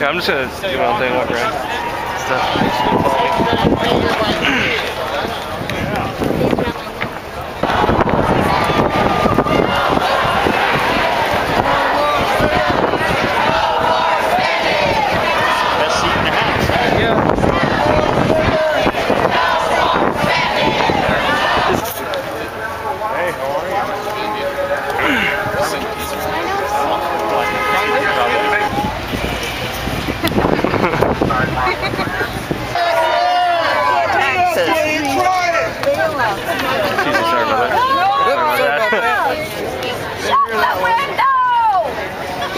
Okay, I'm just gonna do my own thing, walk around. Stuff. Best seat in the house. Yeah. Hey, how are you?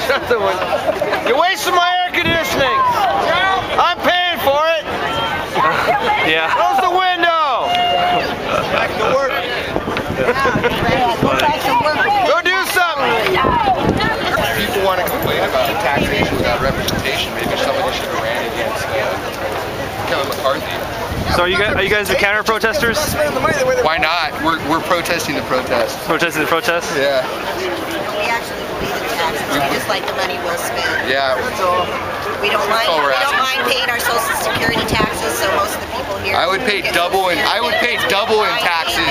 Shut the window! You're wasting my air conditioning! I'm paying for it! Yeah. Close the window! Back to work. Go do something! People want to complain about taxation without representation. Maybe somebody should have ran against Kevin McCarthy. So are you guys the counter protesters? Why not? We're protesting the protest. Protesting the protest? Yeah. We actually believe in taxes. We just like the money well spent. Yeah. We don't mind. We don't mind paying our Social Security taxes. So most of the people here. I would pay double in taxes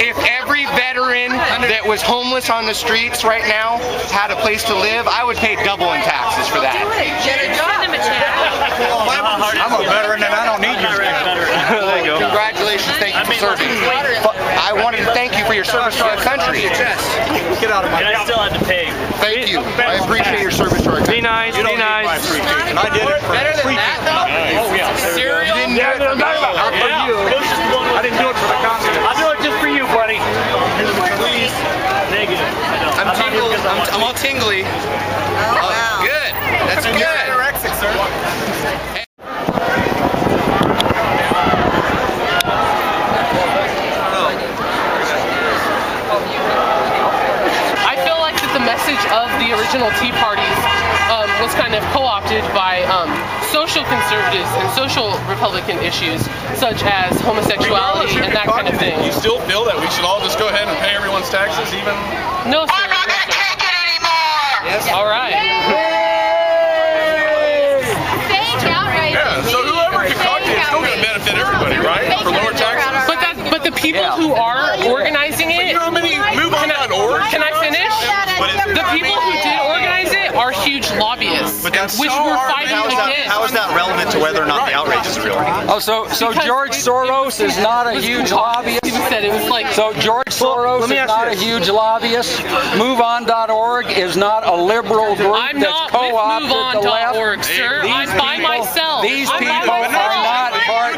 if every veteran that was homeless on the streets right now had a place to live. I would pay double in taxes for that. I'm a veteran and I don't need your There you go. Congratulations, thank you for serving. But I wanted to thank you for your service to our country. Get out of my house. I still had to pay. Thank you. I appreciate your service to our country. Be nice, be nice. I did it for free. Oh yeah. You didn't do it for me. Not for you. I didn't do it for the communists. I'll do it just for you, buddy. Please. Negative. I'm tingly. I'm all tingly. Oh wow. Good. That's good. Anorexic, sir. I feel like that the message of the original Tea Parties was kind of co-opted by social conservatives and social Republican issues such as homosexuality and that kind of thing. You still feel that we should all just go ahead and pay everyone's taxes, even? No, sir. I'm not going to take it anymore! Yes. All right. Yeah, so whoever concocted it's still going to benefit everybody, right? For lower taxes? But the people who are organizing it... You know how many MoveOn.org? Can I finish? The people who did organize it are huge lobbyists, which we're fighting against. How is that relevant to whether or not the outrage is real? Oh, so George Soros is not a huge lobbyist? Said it was like, so George Soros is not a huge lobbyist? MoveOn.org is not a liberal group that's co-opted the left? MoveOn.org, sir. I'm by myself. These people are not part.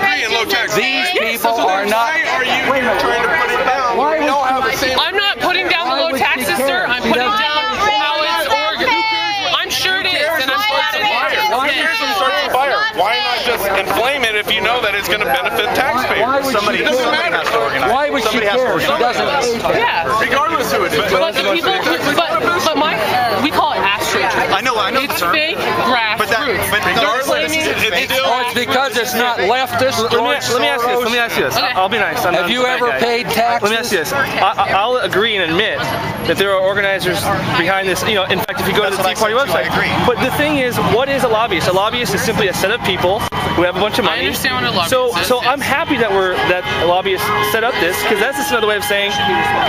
These people are not. Why are you trying to put it down? We don't have the same... I'm not putting down the low taxes, sir. I'm putting down how it's organized. I'm sure it is, and I'm glad it is. Who cares who starts the fire? Why not just inflame it if you know that it's going to benefit taxpayers? Somebody has to organize. Why would she care? She doesn't. Yeah. Regardless who it is. But the people, we call it astroturf. I know the It's term. fake grassroots. It's because it's not leftist. Let me ask you this. Okay. I'll be nice. Have you ever paid taxes? Let me ask you this. I'll agree and admit that there are organizers behind this. You know, in fact, if you go to the Tea Party website. But the thing is, what is a lobbyist? A lobbyist is simply a set of people who have a bunch of money. I understand what a lobbyist is. So I'm happy that lobbyists set up this, because that's just another way of saying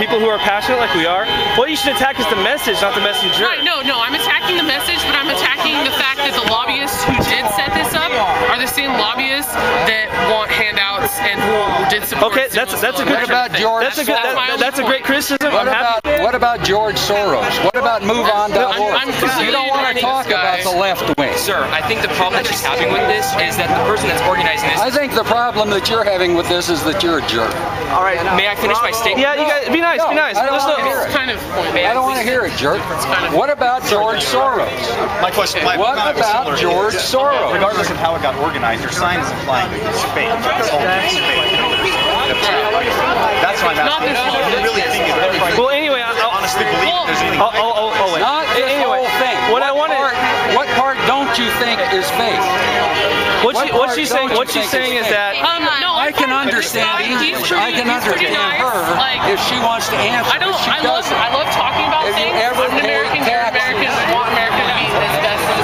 people who are passionate like we are. What you should attack is the message, not the messenger. Right, no, I'm attacking the message, but I'm attacking the fact that the lobbyists who did set this up are the same lobbyists that want handouts and who did support. Okay, that's a good. What about George? That's a great criticism. What about George Soros? What about MoveOn.org? You don't want to talk about the left wing. Sir, I think the problem that she's having with this is that the person that's organizing this... I think the problem that you're having with this is that you're a jerk. All right, may I finish my statement? Yeah, you guys, be nice, be nice. I don't want to hear it. Kind of I don't want to hear it, jerk. What about George Soros? My question. What about George Soros? Regardless of how it got organized, your sign is implying that it's fake. This whole thing is fake. That's why I'm asking. You really think it's Well, anyway, I honestly believe that there's anything. wait. Not this whole thing. What part don't you think is fake? What she's saying is that I can understand English. I can understand her if she wants to answer. I love talking about things. I'm an American, you're American, I want America to be as best as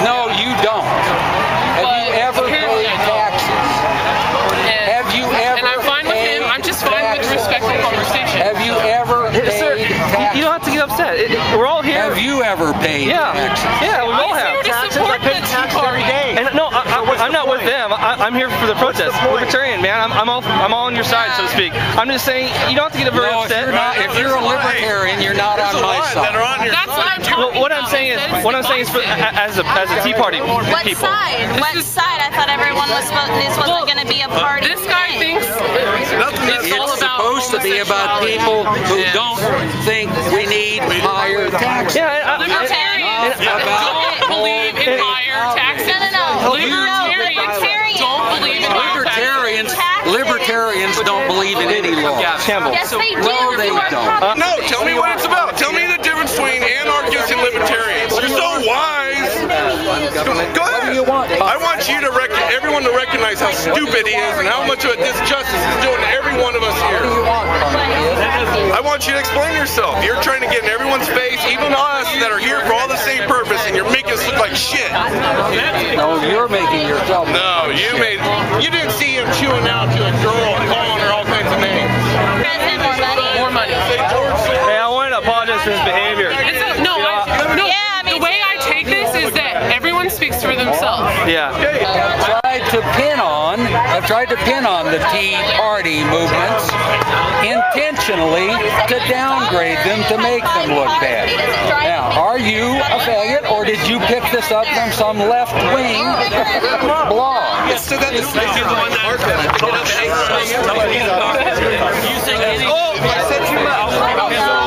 upset. We're all here. Have you ever paid taxes? Yeah, we all have. I pay taxes every day. And no, I'm not with them. I'm here for the protest. Libertarian, man. I'm all on your side, so to speak. I'm just saying you don't have to get very upset. If you're a libertarian, you're not on my side. That's what I'm talking What I'm saying is, as a Tea Party people. What side? I thought everyone was this wasn't going to be a party. This guy thinks it's all about. It's supposed to be about people who don't think we need higher taxes. Yeah, Libertarians don't believe in higher taxes. No. Libertarians don't believe in higher taxes. Libertarians don't believe in any law. Campbell. Yes, they do. No, they don't. No, tell me what it's about. Tell me the difference between anarchists and libertarians. You're so wise. Go ahead. I want you to everyone to recognize how stupid he is and how much of a disjustice he's doing to every one of us here. I want you to explain yourself. You're trying to get in everyone's face, even us that are here for all the same purpose, and you're making us look like shit. No, you're making yourself. No, you didn't see him chewing out to a girl and calling her all kinds of names. More money. Hey, I wanted to apologize for his behavior. The way I take this is that everyone speaks for themselves. Yeah. I've tried to pin on the Tea Party movements intentionally to downgrade them to make them look bad. Now, are you a faggot, or did you pick this up from some left-wing blog? So that is the one that I said you